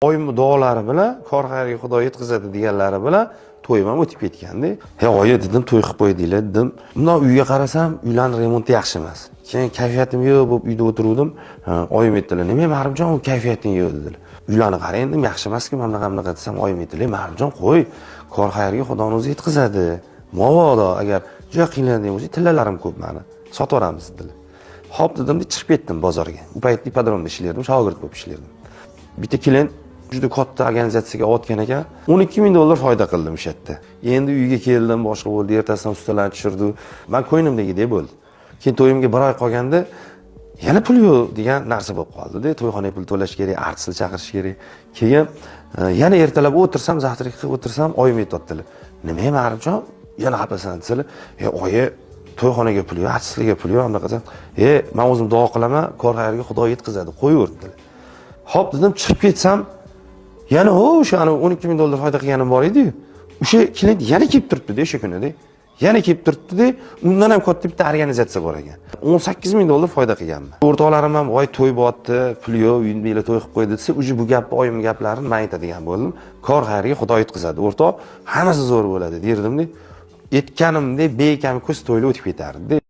Oyim duolari bilan kor xayriga Xudo yetkazadi deganlari bilan to'yim ham o'tib ketganda. He, oyi dedim, to'y qilib qo'ydinglar dedim. Bundan uyga qarasam, uylarning remonti yaxshi emas. Keyin kayfiyatim yo'q bo'lib uyda o'tiruvdim. Oyim aytdilar, "Nima Ma'rifjon, u kayfiyating yo'q" dedilar. Uylarni qarang dedim, yaxshi emas-ku, mana bunaqa desam, oyim aytdilar, "Ma'rifjon, qo'y, kor xayriga Xudoning o'zi yetkazadi. Mobodo agar juda qiynaladigan bo'lsa, tillalarim ko'p mani. Sotaveramiz" dedilar. Xo'p dedim, chiqib ketdim bozorga. U paytda ipodromda ishlardim, shogird bo'lib ishlardim. Bitta klient juda katta organizatsiyaga o'tgan ekan, $12,000 foyda qildim o'sha yerda. Endi uyga keldim, boshqa bo'ldi, ertasidan ustalarni tushirdi. Men ko'nglimdagidek bo'ldi. Keyin to'yimga bir oy qolganda yana pul yo'q degan narsa bo'lib qoldi-da. To'yxonaga pul to'lash kerak, artistni chaqirish kerak. Keyin yana ertalab o'tirsam, zavtrak qilib o'tirsam, oyim aytibdilar. "Nima Ma'rifjon, yana xafasan" desalar, oyi, to'yxonaga pul yo'q, artistlarga pul yo'q" qilsam, men o'zim duo qilaman, kor xayriga Xudo yetkazadi, qo'yaver" dedilar. Xo'p dedim, chiqib ketsam, yana o'sha $12,000 foyda qilganim bor edi-yu. O'sha klient yana kelib turibdi-da o'sha kunida. Yana kelib turibdi-da, undan ham katta bitta organizatsiya bor ekan. $18,000 foyda qilganman. O'rtoqlarim ham "Voy, to'y bo'pti, pul yo'q, uyingda to'y qilib qo'ydi" desa, uje bu gapni oyim gaplarini men aytadigan bo'ldim. Kor xayriga Xudo yetkazadi, o'rtoq, hammasi zo'r bo'ladi derdim-da. Aytganimdek beykam ko'z to'ylar o'tib ketardi.